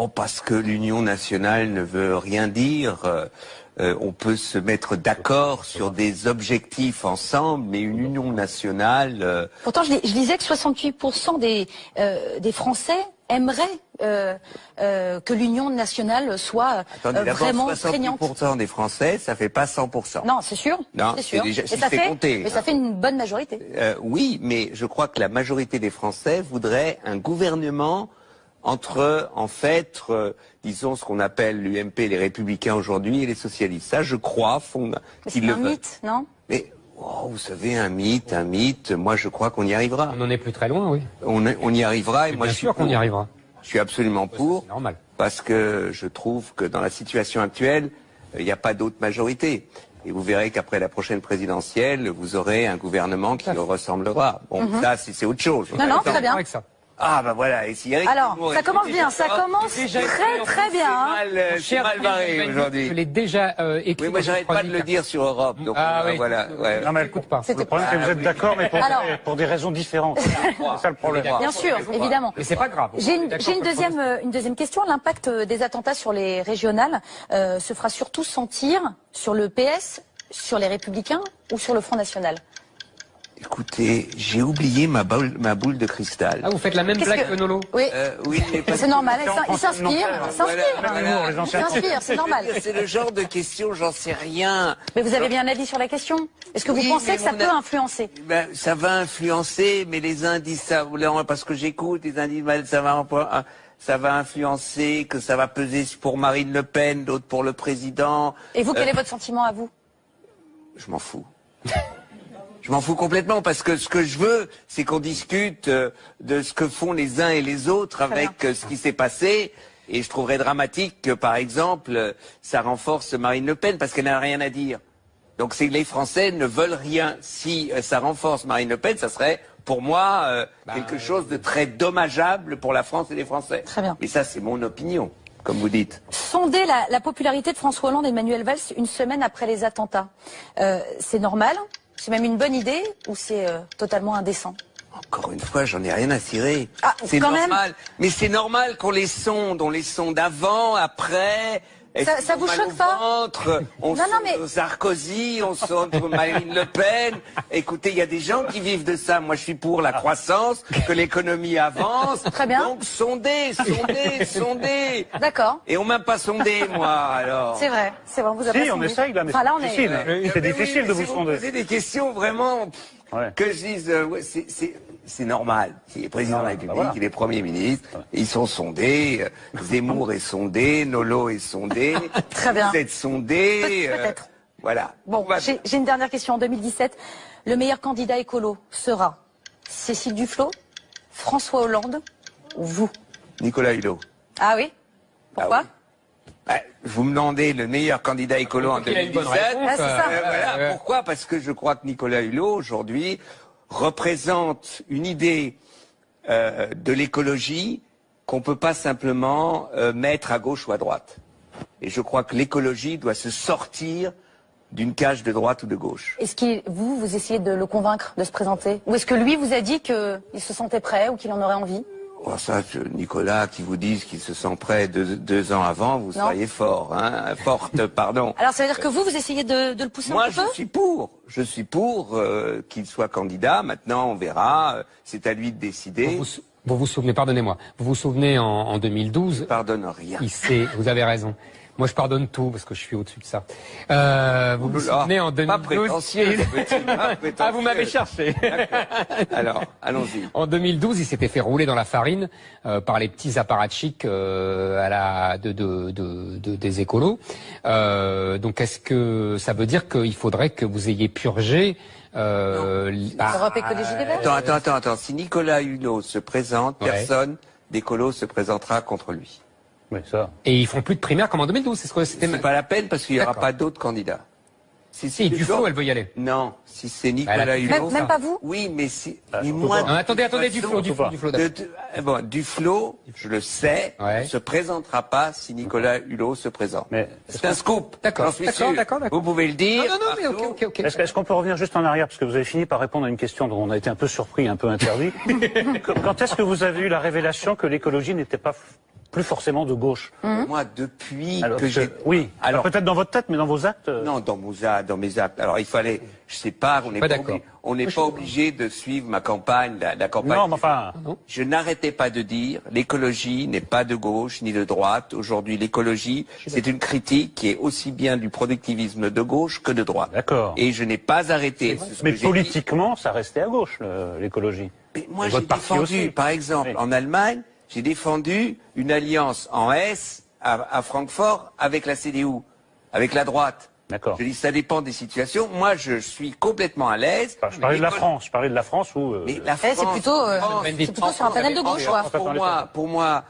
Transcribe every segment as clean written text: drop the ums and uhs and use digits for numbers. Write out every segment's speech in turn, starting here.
Oh, parce que l'Union nationale ne veut rien dire. On peut se mettre d'accord sur des objectifs ensemble, mais une union nationale... Pourtant, je lisais que 68% des Français aimeraient que l'union nationale soit vraiment prégnante. 68% des Français, ça fait pas 100%. Non, c'est sûr. Non, c'est sûr. déjà, mais si ça fait compté, mais ça fait une bonne majorité. Oui, mais je crois que la majorité des Français voudrait un gouvernement entre, en fait, disons ce qu'on appelle l'UMP, les Républicains aujourd'hui, et les socialistes. Ça, je crois qu'ils le veulent. C'est un mythe, non? Mais vous savez, un mythe. Moi, je crois qu'on y arrivera. On n'en est plus très loin, oui. On y arrivera, et moi, bien sûr qu'on y arrivera. Je suis absolument pour, normal. Parce que je trouve que dans la situation actuelle, il n'y a pas d'autre majorité. Et vous verrez qu'après la prochaine présidentielle, vous aurez un gouvernement qui le ressemblera. Bon, ça, c'est autre chose. Non, très bien. Ah bah voilà, et si Eric alors, ça commence bien, ça commence très bien. C'est mal barré aujourd'hui. Je l'ai déjà écrit. Oui, moi j'arrête pas de le dire sur Europe, donc oui. voilà. Ouais. Non mais écoute pas. Le problème c'est que vous êtes d'accord, mais pour des raisons différentes. C'est ça le problème. Bien sûr, évidemment. Mais c'est pas grave. J'ai une deuxième question. L'impact des attentats sur les régionales se fera surtout sentir sur le PS, sur les Républicains ou sur le Front National? Écoutez, j'ai oublié ma boule de cristal. Ah, vous faites la même blague que Nolo? Oui, oui, c'est normal, il s'inspire, c'est normal. C'est le genre de question, j'en sais rien. Mais vous avez bien un avis sur la question? Est-ce que vous pensez que ça peut influencer? Ça va influencer, mais les uns disent ça, parce que j'écoute, les uns disent ça va influencer, que ça va peser pour Marine Le Pen, d'autres pour le président. Et vous, quel est votre sentiment à vous? Je m'en fous. Je m'en fous complètement parce que ce que je veux, c'est qu'on discute de ce que font les uns et les autres avec ce qui s'est passé. Et je trouverais dramatique que, par exemple, ça renforce Marine Le Pen parce qu'elle n'a rien à dire. Donc c'est que les Français ne veulent rien. Si ça renforce Marine Le Pen, ça serait, pour moi, quelque chose de très dommageable pour la France et les Français. Très bien. Mais ça, c'est mon opinion, comme vous dites. Sonder la popularité de François Hollande et Manuel Valls une semaine après les attentats, c'est normal? C'est même une bonne idée ou c'est totalement indécent? Encore une fois, j'en ai rien à cirer. Ah, c'est normal. Même. Mais c'est normal qu'on les sonde. On les sonde avant, après. Ça vous choque pas? On sonde Sarkozy, on sonde Marine Le Pen. Écoutez, il y a des gens qui vivent de ça. Moi, je suis pour la croissance, que l'économie avance. Très bien. Donc, sondez. D'accord. Et on m'a pas sondé, moi, alors. C'est vrai, vous avez Si, on essaye, là, mais c'est difficile de vous sonder. Vous posez des questions vraiment que je dise, c'est normal. Il est président de la République, il est Premier ministre, ils sont sondés, Zemmour est sondé, Nolo est sondé, Très bien. Vous êtes sondé. Peut-être. Voilà. Bon, j'ai une dernière question. En 2017, le meilleur candidat écolo sera Cécile Duflot, François Hollande ou vous? Nicolas Hulot. Ah oui? Pourquoi? Vous me demandez le meilleur candidat écolo en 2017. C'est ça. Voilà. Pourquoi? Parce que je crois que Nicolas Hulot, aujourd'hui, représente une idée de l'écologie qu'on ne peut pas simplement mettre à gauche ou à droite. Et je crois que l'écologie doit se sortir d'une cage de droite ou de gauche. Est-ce que vous essayez de le convaincre de se présenter? Ou est-ce que lui vous a dit qu'il se sentait prêt ou qu'il en aurait envie? Oh, ça, Nicolas, qui vous dise qu'il se sent prêt 2 ans avant, vous seriez fort, hein, forte, pardon. Alors ça veut dire que vous essayez de le pousser un peu? Moi, je suis pour qu'il soit candidat. Maintenant, on verra. C'est à lui de décider. Vous vous souvenez, pardonnez-moi, vous vous souvenez en 2012? Je pardonne rien. Vous avez raison. Moi, je pardonne tout parce que je suis au-dessus de ça. Vous vous souvenez en 2012? Pas prétentieux, Ah, vous m'avez cherché. Alors, allons-y. En 2012, il s'était fait rouler dans la farine par les petits apparatchiks des écolos. Donc, est-ce que ça veut dire qu'il faudrait que vous ayez purgé Europe Écologie des Verts? Attends. Si Nicolas Hulot se présente, personne d'écolo se présentera contre lui. Oui, ça. Et ils font plus de primaire comme en 2012, c'est ce que c'était. C'est pas la peine parce qu'il n'y aura pas d'autres candidats. Si Duflot, elle veut y aller. Non, si c'est Nicolas Hulot. Même pas vous? Oui, mais si. moi, attendez, Duflot. Duflot, je le sais, ne se présentera pas si Nicolas Hulot se présente. C'est un scoop. D'accord. Vous pouvez le dire. Non, mais ok. Est-ce qu'on peut revenir juste en arrière, parce que vous avez fini par répondre à une question dont on a été un peu surpris, un peu interdit. Quand est-ce que vous avez eu la révélation que l'écologie n'était pas plus forcément de gauche. Moi, depuis Alors, que j'ai... Oui, Alors, peut-être dans votre tête, mais dans vos actes... Non, dans mes actes. Alors, il fallait... Je sais pas, on n'est pas obligé de suivre ma campagne, la campagne... Non, mais enfin... Je n'arrêtais pas de dire, l'écologie n'est pas de gauche ni de droite. Aujourd'hui, l'écologie, c'est une critique qui est aussi bien du productivisme de gauche que de droite. D'accord. Et je n'ai pas arrêté. Mais politiquement, ça restait à gauche, l'écologie. Mais moi, j'ai défendu, par exemple, en Allemagne, j'ai défendu une alliance en S à Francfort avec la CDU, avec la droite. D'accord. Je dis ça dépend des situations. Moi, je suis complètement à l'aise. Enfin, je parlais de la France. Je parlais de la France où. Mais la France, c'est plutôt sur un panel de gauche, quoi. Pour moi,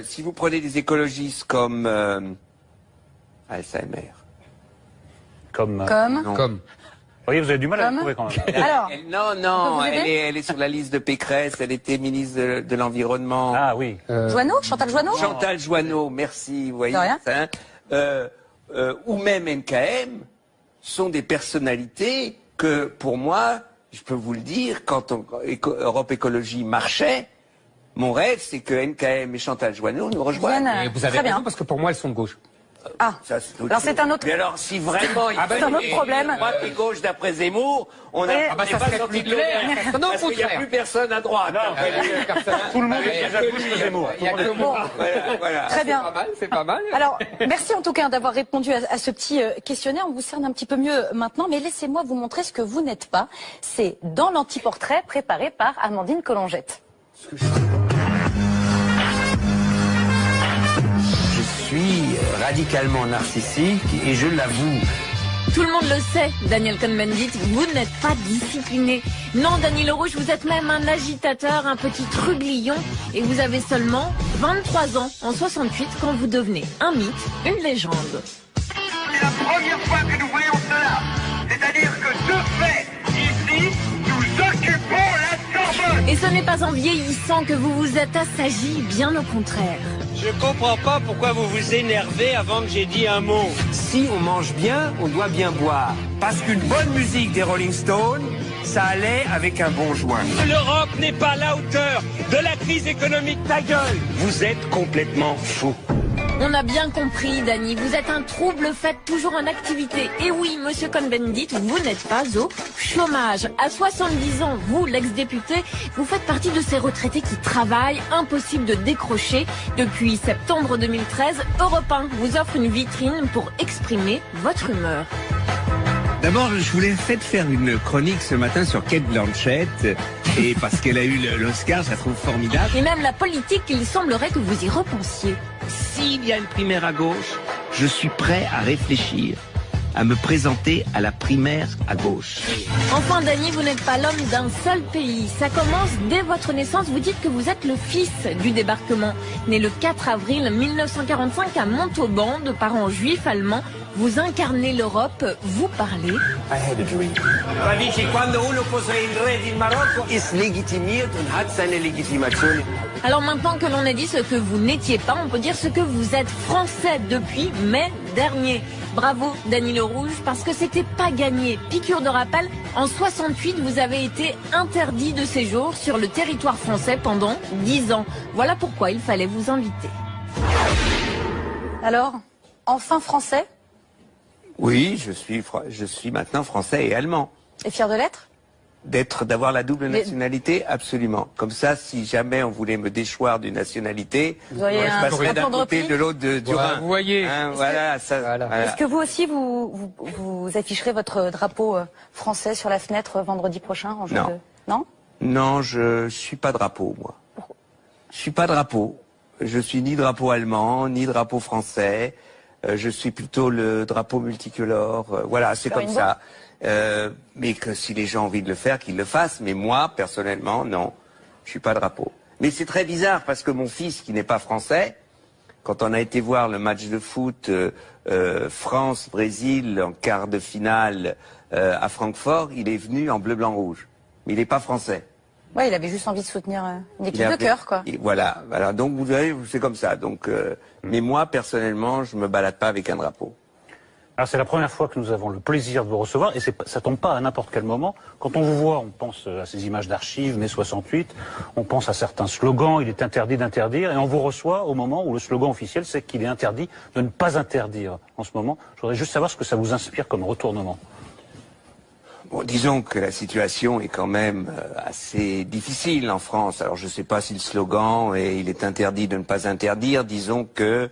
si vous prenez des écologistes comme Alzheimer. Comme. Vous voyez, vous avez du mal à le trouver quand même. Alors, non, elle est sur la liste de Pécresse, elle était ministre de l'Environnement. Ah oui. Joanneau, Chantal Joanneau. Chantal Joanneau, merci, vous voyez. De rien. Ça, ou même NKM, sont des personnalités que, pour moi, je peux vous le dire, quand Europe Écologie marchait, mon rêve, c'est que NKM et Chantal Joanneau nous rejoignent. Et vous avez raison, parce que pour moi, elles sont de gauche. Ah, ça, alors c'est un autre... Mais alors, si vraiment... c'est un autre problème. Droite et gauche, d'après Zemmour, on n'a ça pas serait sorti plus de clair. l'auberge. Non, Parce qu'il n'y a plus personne à droite. Tout le monde est déjà gauche que Zemmour. Il y a que moi. Voilà. Très bien. C'est pas mal. Alors, merci en tout cas d'avoir répondu à ce petit questionnaire. On vous cerne un petit peu mieux maintenant, mais laissez-moi vous montrer ce que vous n'êtes pas. C'est dans l'anti-portrait préparé par Amandine Collongette. Je suis radicalement narcissique et je l'avoue. Tout le monde le sait, Daniel Cohn-Bendit, vous n'êtes pas discipliné. Non, Dany Lerouge, vous êtes même un agitateur, un petit trublion, et vous avez seulement 23 ans en 68 quand vous devenez un mythe, une légende. C'est la première fois que nous voyons cela. C'est-à-dire que de fait, ici, nous occupons la Sorbonne. Et ce n'est pas en vieillissant que vous vous êtes assagi, bien au contraire. Je comprends pas pourquoi vous vous énervez avant que j'ai dit un mot. Si on mange bien, on doit bien boire. Parce qu'une bonne musique des Rolling Stones, ça allait avec un bon joint. L'Europe n'est pas à la hauteur de la crise économique. Ta gueule. Vous êtes complètement fou. On a bien compris, Dany, vous êtes un trouble, faites toujours en activité. Et oui, monsieur Cohn-Bendit, vous n'êtes pas au chômage. À 70 ans, vous, l'ex-député, vous faites partie de ces retraités qui travaillent, impossible de décrocher. Depuis septembre 2013, Europe 1 vous offre une vitrine pour exprimer votre humeur. D'abord, je voulais faire une chronique ce matin sur Cate Blanchett, et parce qu'elle a eu l'Oscar, je la trouve formidable. Et même la politique, il semblerait que vous y repensiez. S'il y a une primaire à gauche, je suis prêt à réfléchir, à me présenter à la primaire à gauche. Enfin, Dany, vous n'êtes pas l'homme d'un seul pays. Ça commence dès votre naissance. Vous dites que vous êtes le fils du débarquement. Né le 4 avril 1945 à Montauban, de parents juifs allemands. Vous incarnez l'Europe, vous parlez. I had a dream. Capisci, quando uno posa il re di Marocco, ist legitimiert und hat seine Legitimation. Alors maintenant que l'on a dit ce que vous n'étiez pas, on peut dire ce que vous êtes français depuis mai dernier. Bravo, Dany Lerouge, parce que c'était pas gagné. Piqûre de rappel, en 68, vous avez été interdit de séjour sur le territoire français pendant 10 ans. Voilà pourquoi il fallait vous inviter. Alors, enfin français? Oui, je suis maintenant français et allemand. Et fier de l'être? D'avoir la double nationalité, absolument. Comme ça, si jamais on voulait me déchoir d'une nationalité, vous auriez je passerais d'un côté de l'autre du Rhin. Vous voyez. Hein, voilà. Est-ce que vous aussi, vous afficherez votre drapeau français sur la fenêtre vendredi prochain en jour de... Non. Non, je suis pas drapeau, moi. Pourquoi? Je suis pas drapeau. Je suis ni drapeau allemand, ni drapeau français. Je suis plutôt le drapeau multicolore. Voilà, c'est comme ça. Mais que si les gens ont envie de le faire, qu'ils le fassent. Mais moi, personnellement, non. Je suis pas drapeau. Mais c'est très bizarre parce que mon fils, qui n'est pas français, quand on a été voir le match de foot France-Brésil en quart de finale à Francfort, il est venu en bleu, blanc, rouge. Mais il n'est pas français. Ouais, il avait juste envie de soutenir une équipe de cœur, quoi. Voilà. Donc vous voyez, c'est comme ça. Donc, mais moi, personnellement, je me balade pas avec un drapeau. Alors c'est la première fois que nous avons le plaisir de vous recevoir et ça tombe pas à n'importe quel moment. Quand on vous voit, on pense à ces images d'archives, mai 68, on pense à certains slogans, il est interdit d'interdire, et on vous reçoit au moment où le slogan officiel c'est qu'il est interdit de ne pas interdire en ce moment. Je voudrais juste savoir ce que ça vous inspire comme retournement. Bon, disons que la situation est quand même assez difficile en France. Alors je ne sais pas si le slogan est « il est interdit de ne pas interdire », disons que...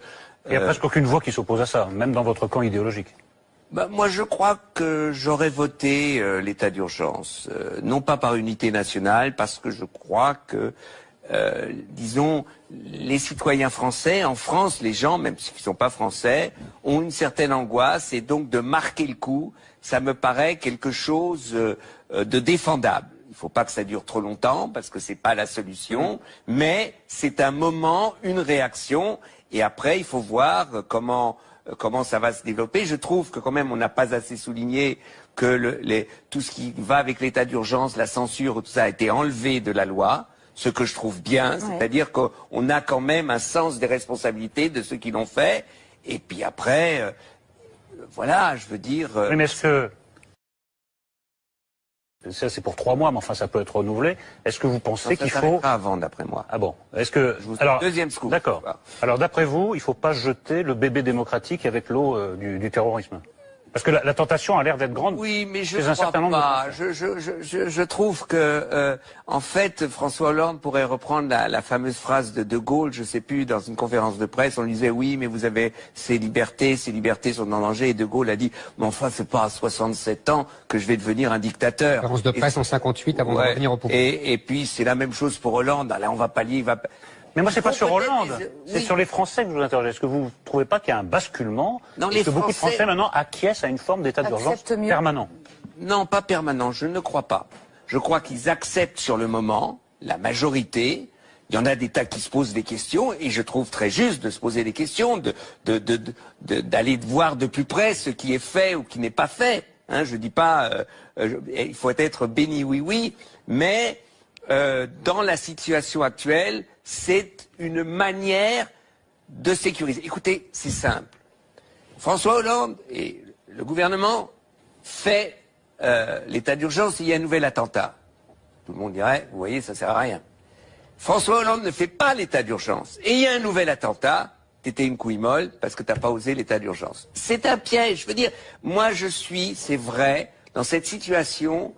Il n'y a presque aucune voix qui s'oppose à ça, même dans votre camp idéologique. Bah, moi, je crois que j'aurais voté l'état d'urgence, non pas par unité nationale, parce que je crois que, disons, les citoyens français, en France, les gens, même s'ils ne sont pas français, ont une certaine angoisse, et donc de marquer le coup, ça me paraît quelque chose de défendable. Il ne faut pas que ça dure trop longtemps, parce que c'est pas la solution, mais c'est un moment, une réaction. Et après, il faut voir comment ça va se développer. Je trouve que quand même, on n'a pas assez souligné que tout ce qui va avec l'état d'urgence, la censure, tout ça a été enlevé de la loi, ce que je trouve bien. Ouais. C'est-à-dire qu'on a quand même un sens des responsabilités de ceux qui l'ont fait. Et puis après, voilà, je veux dire... Oui, mais est-ce que... Ça, c'est pour 3 mois, mais enfin, ça peut être renouvelé. Est-ce que vous pensez qu'il faut... Pas avant, d'après moi. Ah bon. Est-ce que... Alors, deuxième scoop. D'accord. Alors, d'après vous, il ne faut pas jeter le bébé démocratique avec l'eau du terrorisme? Parce que la tentation a l'air d'être grande. Oui, mais je ne crois pas. Je trouve que, en fait, François Hollande pourrait reprendre la fameuse phrase de Gaulle, je ne sais plus, dans une conférence de presse, on lui disait oui, mais vous avez ces libertés sont en danger. Et De Gaulle a dit, mais enfin, c'est pas à 67 ans que je vais devenir un dictateur. Conférence de presse en 58 avant de revenir au pouvoir. Et puis c'est la même chose pour Hollande. Là, on va pallier, Mais moi, c'est pas sur Hollande, c'est sur les Français que je vous interroge. Est-ce que vous ne trouvez pas qu'il y a un basculement? Est-ce que beaucoup de Français maintenant acquiescent à une forme d'état d'urgence permanent? Non, pas permanent, je ne crois pas. Je crois qu'ils acceptent sur le moment, la majorité. Il y en a des tas qui se posent des questions, et je trouve très juste de se poser des questions, d'aller voir de plus près ce qui est fait ou qui n'est pas fait. Hein, je dis pas, il faut être béni oui, mais dans la situation actuelle, c'est une manière de sécuriser. Écoutez, c'est simple. François Hollande et le gouvernement fait l'état d'urgence, il y a un nouvel attentat. Tout le monde dirait, vous voyez, ça sert à rien. François Hollande ne fait pas l'état d'urgence. Et il y a un nouvel attentat, t'étais une couille molle parce que t'as pas osé l'état d'urgence. C'est un piège. Je veux dire, moi je suis, c'est vrai, dans cette situation,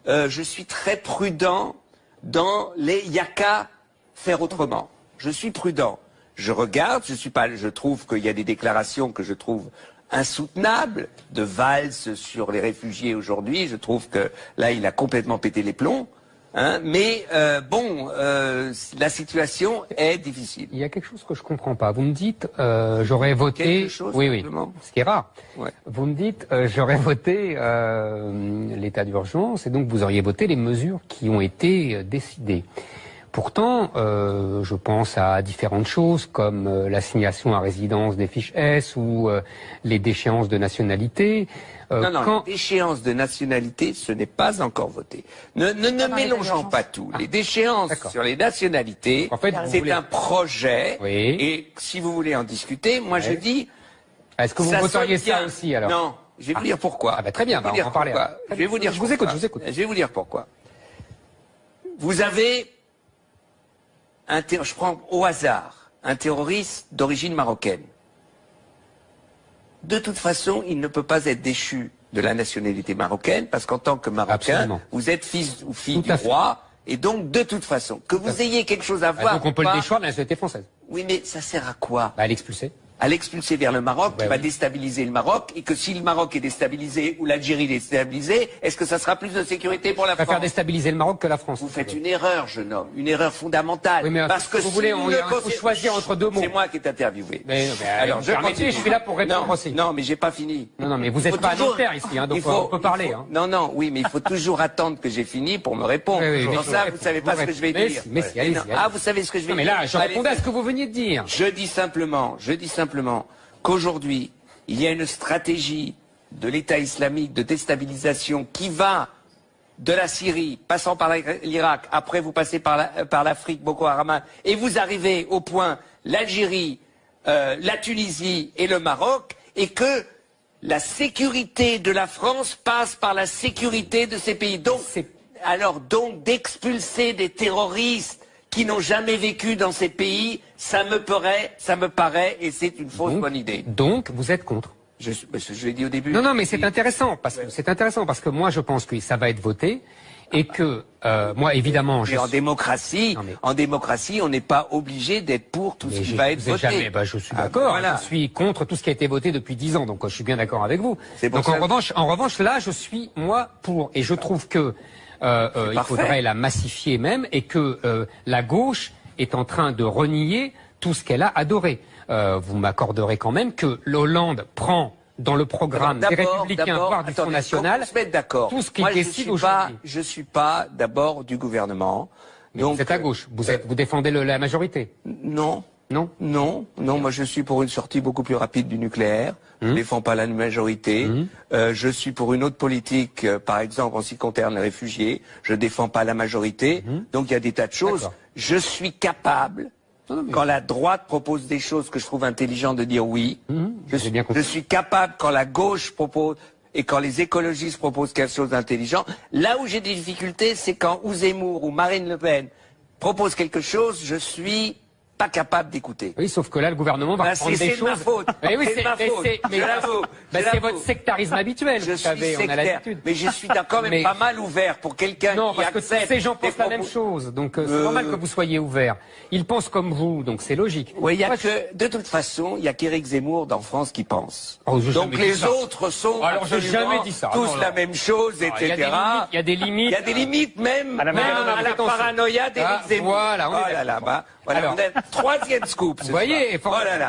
je suis très prudent dans les yaka faire autrement. Je suis prudent. Je regarde, je trouve qu'il y a des déclarations que je trouve insoutenables, de valse sur les réfugiés aujourd'hui. Je trouve que là, il a complètement pété les plombs. Hein, mais la situation est difficile. Il y a quelque chose que je comprends pas. Vous me dites, j'aurais voté. Quelque chose, oui, ce qui est rare. Ouais. Vous me dites, j'aurais voté l'état d'urgence, et donc vous auriez voté les mesures qui ont été décidées. Pourtant, je pense à différentes choses comme l'assignation à résidence des fiches S ou les déchéances de nationalité. Non, les déchéances de nationalité, ce n'est pas encore voté. Ne mélangeons pas tout. Les déchéances sur les nationalités, en fait, c'est un projet. Oui. Et si vous voulez en discuter, moi je dis... Est-ce que vous voteriez ça aussi alors? Non, je vais vous dire pourquoi. Ah bah très bien, on va en parler. Je vais vous dire pourquoi. Je vous écoute. Je vais vous dire pourquoi. Vous avez... je prends au hasard un terroriste d'origine marocaine. De toute façon, il ne peut pas être déchu de la nationalité marocaine, parce qu'en tant que Marocain, Absolument. Vous êtes fils ou fille du roi, et donc de toute façon, que vous ayez quelque chose à voir. Donc on peut le déchoir de la nationalité française. Oui, mais ça sert à quoi? À l'expulser. À l'expulser vers le Maroc, qui va déstabiliser le Maroc, et que si le Maroc est déstabilisé ou l'Algérie est déstabilisée, est-ce que ça sera plus de sécurité pour la France? Faire déstabiliser le Maroc que la France. Vous faites une erreur, jeune homme, une erreur fondamentale. Oui, mais parce que si vous voulez, il faut choisir entre deux mots. C'est moi qui est interviewé. Mais alors, je suis là pour répondre aussi. Non, mais j'ai pas fini. Non, mais vous n'êtes pas à Nanterre ici, hein, donc on peut parler. Non, oui, mais il faut toujours attendre que j'ai fini pour me répondre. Sans ça, vous savez pas ce que je vais dire. Mais si, allez-y. Ah, vous savez ce que je vais dire. Mais là, je répondais à ce que vous veniez de dire. Je dis simplement qu'aujourd'hui, il y a une stratégie de l'État islamique de déstabilisation qui va de la Syrie, passant par l'Irak, après vous passez par l'Afrique, Boko Haram, et vous arrivez au point l'Algérie, la Tunisie et le Maroc, et que la sécurité de la France passe par la sécurité de ces pays. Donc, d'expulser des terroristes qui n'ont jamais vécu dans ces pays, ça me paraît, et c'est une fausse bonne idée. Donc, vous êtes contre? Je l'ai dit au début. Non, mais c'est intéressant, parce que moi, je pense que ça va être voté, et que, moi, évidemment... Mais en démocratie, on n'est pas obligé d'être pour tout ce qui va être voté. Je suis d'accord, voilà. Je suis contre tout ce qui a été voté depuis 10 ans, donc je suis bien d'accord avec vous. Donc en revanche, là, je suis, moi, pour, et je trouve que il faudrait la massifier même, et que la gauche est en train de renier tout ce qu'elle a adoré. Vous m'accorderez quand même que l'Hollande prend dans le programme des Républicains, voire du Front National, tout ce qu'il décide aujourd'hui. Je suis pas d'abord du gouvernement. Donc, vous êtes à gauche. Vous défendez la majorité. Non. Moi je suis pour une sortie beaucoup plus rapide du nucléaire. Je ne défends pas la majorité. Je suis pour une autre politique, par exemple en ce qui concerne les réfugiés. Je ne défends pas la majorité. Donc il y a des tas de choses. Je suis capable, quand la droite propose des choses que je trouve intelligentes, de dire oui. Je suis capable, quand la gauche propose et quand les écologistes proposent quelque chose d'intelligent. Là où j'ai des difficultés, c'est quand Zemmour ou Marine Le Pen proposent quelque chose, je suis pas capable d'écouter. Oui, sauf que là, le gouvernement va prendre des choses... C'est ma faute. C'est ma faute. C'est votre sectarisme habituel, vous savez, on a l'habitude. Mais je suis quand même pas mal ouvert pour quelqu'un qui accepte... Non, parce que tous ces gens pensent la même chose, donc c'est normal que vous soyez ouvert. Ils pensent comme vous, donc c'est logique. Oui, de toute façon, il y a qu'Éric Zemmour dans France qui pense. Donc les autres sont tous la même chose, etc. Il y a des limites. Il y a des limites même à la paranoïa d'Éric Zemmour. Voilà, on est là-bas. Voilà, troisième scoop. Vous voyez,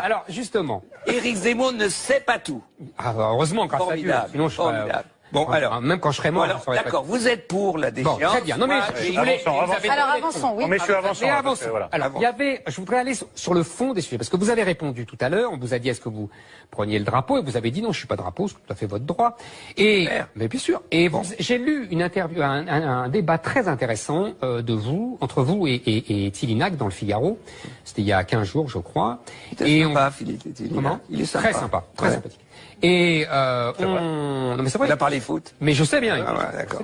alors justement, Éric Zemmour ne sait pas tout. Heureusement, grâce à Dieu. Sinon, je serais... Bon, alors, même quand je serais mort, d'accord, vous êtes pour la déchéance. Bon, très bien. Non, mais je voulais... Alors, avançons, oui. Messieurs, avançons. Alors, je voudrais aller sur le fond des sujets, parce que vous avez répondu tout à l'heure, on vous a dit est-ce que vous preniez le drapeau, et vous avez dit non, je suis pas drapeau, c'est tout à fait votre droit. Mais bien sûr. Et j'ai lu une interview, un débat très intéressant entre vous et Tillinac dans le Figaro. C'était il y a 15 jours, je crois. Il est sympa, Philippe. Comment ? Il est sympa. Très sympa, très sympathique. Et non, mais c'est vrai. Il a parlé foot. Mais je sais bien. D'accord.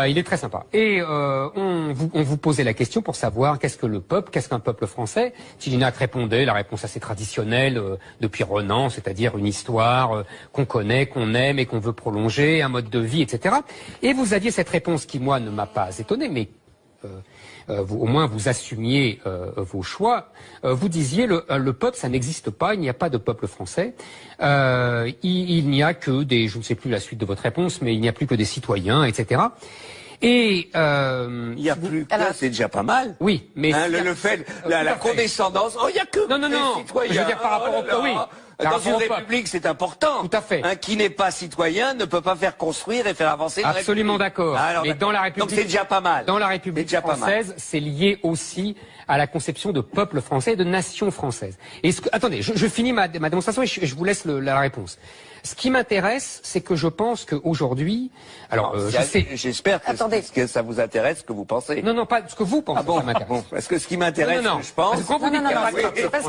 Il est très sympa. Et on vous posait la question pour savoir qu'est-ce qu'un peuple français. Tillinac répondait la réponse assez traditionnelle depuis Renan, c'est-à-dire une histoire qu'on connaît, qu'on aime et qu'on veut prolonger, un mode de vie, etc. Et vous aviez cette réponse qui, moi, ne m'a pas étonné, mais au moins vous assumiez vos choix. Vous disiez le peuple, ça n'existe pas, il n'y a pas de peuple français. Il n'y a que des, je ne sais plus la suite de votre réponse, mais il n'y a plus que des citoyens, etc. Et il n'y a plus que c'est déjà pas mal. Oui, mais le fait, la condescendance. Oh, il n'y a que des citoyens. Je veux dire par rapport au oui. Dans une république, c'est important. Tout à fait. Qui n'est pas citoyen ne peut pas faire construire et faire avancer une république. Absolument d'accord. Mais dans la République, donc c'est déjà pas mal. Dans la République française, c'est lié aussi à la conception de peuple français et de nation française. Et attendez, je finis ma démonstration et je vous laisse la réponse. Ce qui m'intéresse, c'est que je pense qu'aujourd'hui, j'espère que ça vous intéresse ce que vous pensez. Non, pas ce que vous pensez. Ça m'intéresse. Bon, parce que ce qui m'intéresse, je pense. C'est pas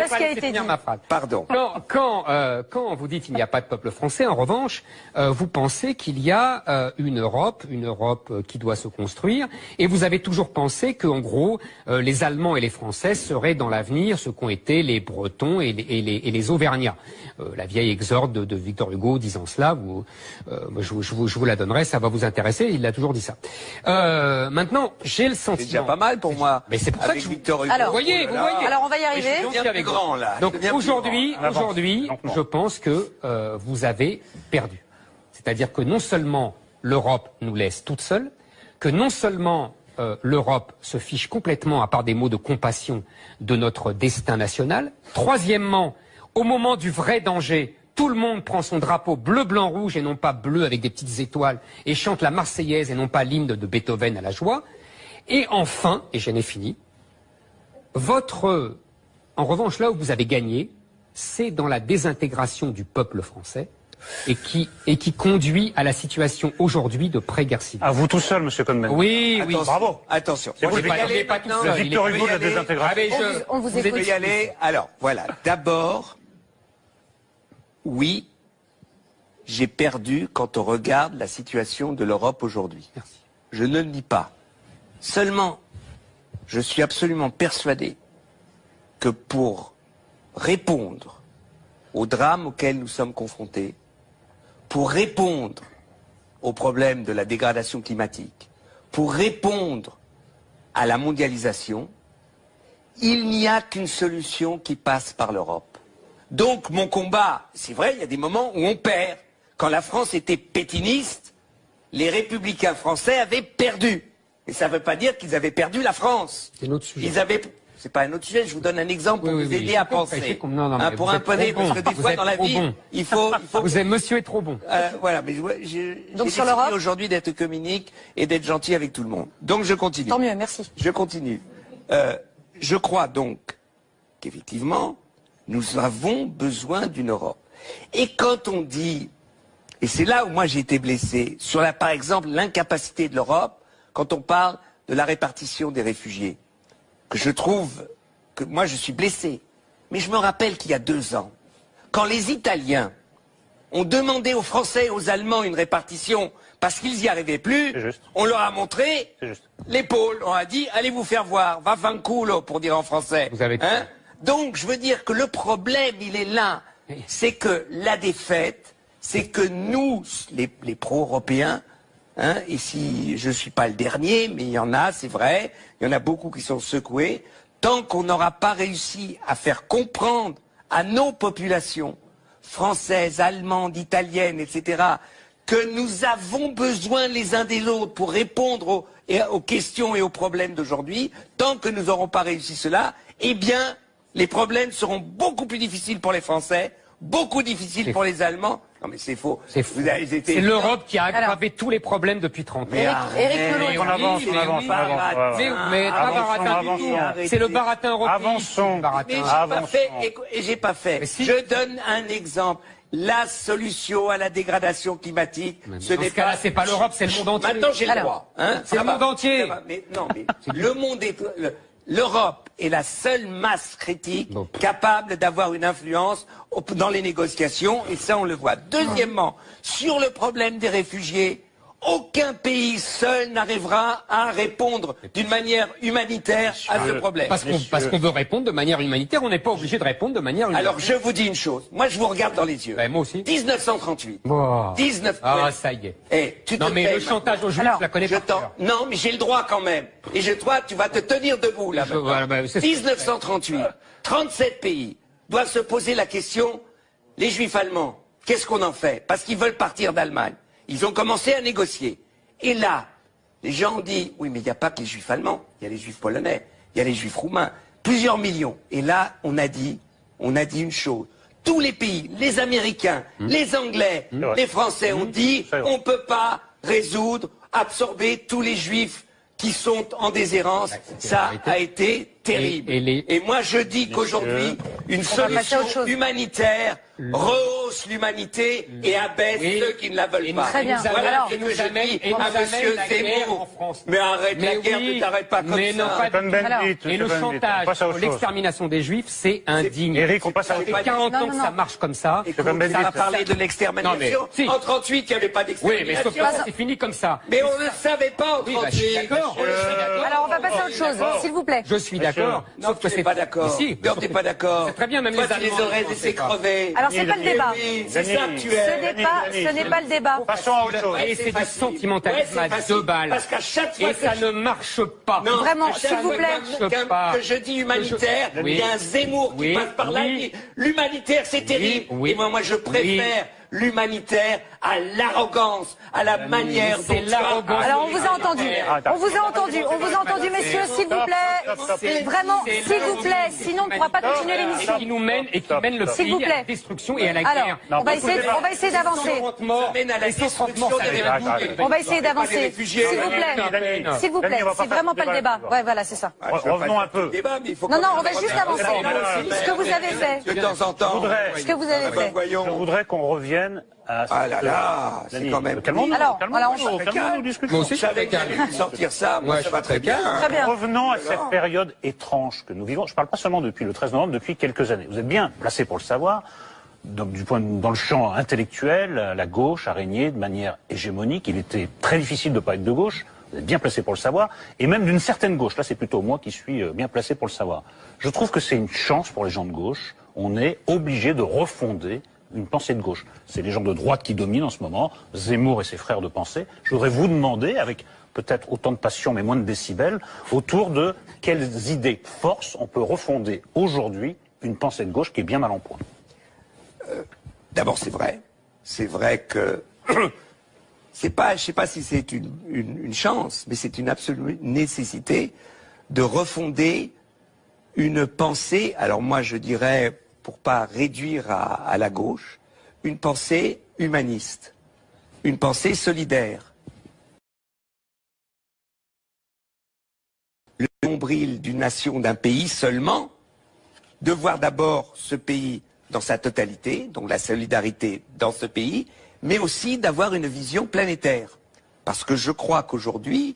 ce qui a été dit. Pardon. Quand vous dites qu'il n'y a pas de peuple français, en revanche, vous pensez qu'il y a une Europe qui doit se construire, et vous avez toujours pensé qu'en gros, les Allemands et les Français seraient dans l'avenir ce qu'ont été les Bretons et les Auvergnats. La vieille exorde de Victor Hugo disant cela, je vous la donnerai, ça va vous intéresser, il a toujours dit ça. Maintenant, j'ai le sentiment... C'est déjà pas mal pour moi. Mais c'est pour ça que Victor Hugo. Alors, vous voyez. Alors on va y arriver. Grand, là. Donc aujourd'hui, je pense que vous avez perdu. C'est-à-dire que non seulement l'Europe nous laisse toute seule, que non seulement l'Europe se fiche complètement, à part des mots de compassion, de notre destin national. Troisièmement, au moment du vrai danger, tout le monde prend son drapeau bleu, blanc, rouge et non pas bleu avec des petites étoiles et chante la Marseillaise et non pas l'hymne de Beethoven à la joie. Et enfin, et j'en ai fini, en revanche, là où vous avez gagné, c'est dans la désintégration du peuple français et qui conduit à la situation aujourd'hui de pré-guerre civile. À vous tout seul, monsieur Cohn-Bendit. Oui, bravo. Attention. C'est vous pas tout seul. Victor Hugo de la désintégration. On vous écoute. Y aller. Alors, voilà. D'abord, oui, j'ai perdu quand on regarde la situation de l'Europe aujourd'hui. Je ne le nie pas. Seulement, je suis absolument persuadé que pour répondre aux drames auxquels nous sommes confrontés, pour répondre aux problèmes de la dégradation climatique, pour répondre à la mondialisation, il n'y a qu'une solution qui passe par l'Europe. Donc mon combat, c'est vrai, il y a des moments où on perd. Quand la France était pétiniste, les républicains français avaient perdu. Et ça ne veut pas dire qu'ils avaient perdu la France. C'est un autre sujet. Ils avaient... C'est pas un autre sujet, je vous donne un exemple pour vous aider à penser. Non, mais pour vous un êtes poney, trop parce que bon. des fois dans la vie, il faut Monsieur est trop bon. voilà, mais j'ai Donc, sur décidé l'Europe aujourd'hui d'être communique et d'être gentil avec tout le monde. Donc je continue. Tant mieux, merci. Je continue. Je crois donc qu'effectivement, nous avons besoin d'une Europe. Et quand on dit, et c'est là où moi j'ai été blessé, sur par exemple l'incapacité de l'Europe, quand on parle de la répartition des réfugiés, que je trouve que moi je suis blessé. Mais je me rappelle qu'il y a 2 ans, quand les Italiens ont demandé aux Français et aux Allemands une répartition parce qu'ils n'y arrivaient plus, on leur a montré l'épaule, on a dit allez vous faire voir, va fanculo pour dire en français. Vous avez hein? Donc je veux dire que le problème il est là, c'est que la défaite, c'est que nous, les pro-européens, hein, et si je ne suis pas le dernier, mais il y en a, c'est vrai, il y en a beaucoup qui sont secoués, tant qu'on n'aura pas réussi à faire comprendre à nos populations, françaises, allemandes, italiennes, etc., que nous avons besoin les uns des autres pour répondre aux questions et aux problèmes d'aujourd'hui, tant que nous n'aurons pas réussi cela, eh bien, les problèmes seront beaucoup plus difficiles pour les Français, beaucoup difficiles pour les Allemands. Non mais c'est faux. C'est l'Europe qui a aggravé tous les problèmes depuis 30 ans. Éric Nolot. On avance. Mais pas baratin du tout. C'est le baratin européen. Avançons. Mais j'ai pas fait. Si. Je donne un exemple. La solution à la dégradation climatique, ce n'est pas... c'est pas l'Europe, c'est le monde entier. Maintenant, j'ai le droit. Hein, c'est le monde entier. Mais non, mais le monde est... L'Europe est la seule masse critique capable d'avoir une influence dans les négociations, et ça, on le voit. Deuxièmement, sur le problème des réfugiés, aucun pays seul n'arrivera à répondre d'une manière humanitaire à ce problème. Parce qu'on veut répondre de manière humanitaire, on n'est pas obligé de répondre de manière humanitaire. Alors je vous dis une chose, moi je vous regarde dans les yeux. Moi aussi. 1938. Wow. 19... Ah, ça y est. Non mais le chantage aux juifs, je la connais pas. Non, mais j'ai le droit quand même. Et toi, tu vas te tenir debout là maintenant. 1938. 37 pays doivent se poser la question, les juifs allemands, qu'est-ce qu'on en fait? Parce qu'ils veulent partir d'Allemagne. Ils ont commencé à négocier. Et là, les gens ont dit, oui, mais il n'y a pas que les juifs allemands, il y a les juifs polonais, il y a les juifs roumains, plusieurs millions. Et là, on a dit une chose. Tous les pays, les Américains, les Anglais, les Français ont dit, on ne peut pas absorber tous les juifs qui sont en déshérence. Ça a été terrible. Et moi, je dis qu'aujourd'hui, une solution humanitaire rehausse l'humanité et abaisse ceux qui ne la veulent pas. Très bien. Voilà ce que je dis à monsieur Zemmour. Mais arrête la guerre, ne t'arrête pas comme ça. Et le chantage, l'extermination des juifs, c'est indigne. Eric, on passe à autre chose. Ça fait 40 ans que ça marche comme ça. Ça va parler de l'extermination. En 38, il n'y avait pas d'extermination. Oui, mais sauf que c'est fini comme ça. Mais on ne le savait pas en 38. D'accord. Alors on va passer à autre chose, s'il vous plaît. Je suis d'accord. Non, tu n'es pas d'accord. Si. Non, tu n'es pas d'accord. C'est très bien, même toi, les tu les aurais laissés crever. Alors c'est pas le débat. C'est ça que tu es. Ce n'est pas le débat. Passons à autre chose. Et c'est du sentimentalisme à 2 balles. Parce qu'à chaque fois et ça ne marche pas. Non, Vraiment, s'il vous plaît. Que je dis humanitaire, il y a un Zemmour qui passe par là. L'humanitaire, c'est terrible. Et moi, je préfère l'humanitaire à l'arrogance, à la manière dont l'arrogance. Alors on vous a entendu. On vous a entendu, messieurs, s'il vous plaît. Vraiment, s'il vous plaît. Sinon on ne pourra pas continuer l'émission. Qui nous mène et qui mène le pays à la destruction et à la guerre. Alors, on va essayer d'avancer. On va essayer d'avancer. S'il vous plaît, c'est vraiment pas le débat. Ouais, voilà, c'est ça. Revenons un peu. Non, on va juste avancer. Ce que vous avez fait. De temps en temps. Ce que vous avez fait. Je voudrais qu'on revienne à... Ah là là, c'est quand même... Calmons-nous, calmons-nous, Moi aussi, je savais qu'elle allait sortir ça, moi ça va très bien. Très bien. Revenons à cette période étrange que nous vivons. Je ne parle pas seulement depuis le 13 novembre, depuis quelques années. Vous êtes bien placé pour le savoir. Donc, dans le champ intellectuel, la gauche a régné de manière hégémonique. Il était très difficile de ne pas être de gauche. Vous êtes bien placé pour le savoir. Et même d'une certaine gauche. Là, c'est plutôt moi qui suis bien placé pour le savoir. Je trouve que c'est une chance pour les gens de gauche. On est obligé de refonder une pensée de gauche. C'est les gens de droite qui dominent en ce moment. Zemmour et ses frères de pensée. Je voudrais vous demander, avec peut-être autant de passion mais moins de décibels, autour de quelles idées forces on peut refonder aujourd'hui une pensée de gauche qui est bien mal en point. D'abord, c'est vrai. C'est vrai que c'est pas, je sais pas si c'est une chance, mais c'est une absolue nécessité de refonder une pensée. Alors moi, je dirais, pour pas réduire à la gauche, une pensée humaniste, une pensée solidaire. Le nombril d'une nation, d'un pays seulement, de voir d'abord ce pays dans sa totalité, donc la solidarité dans ce pays, mais aussi d'avoir une vision planétaire. Parce que je crois qu'aujourd'hui,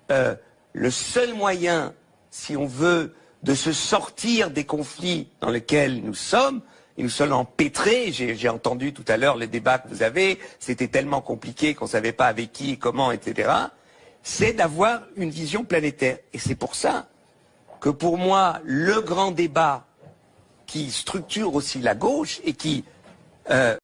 le seul moyen, si on veut, de se sortir des conflits dans lesquels nous sommes, et nous sommes empêtrés, j'ai entendu tout à l'heure le débat que vous avez, c'était tellement compliqué qu'on ne savait pas avec qui, comment, etc., c'est d'avoir une vision planétaire. Et c'est pour ça que pour moi, le grand débat qui structure aussi la gauche et qui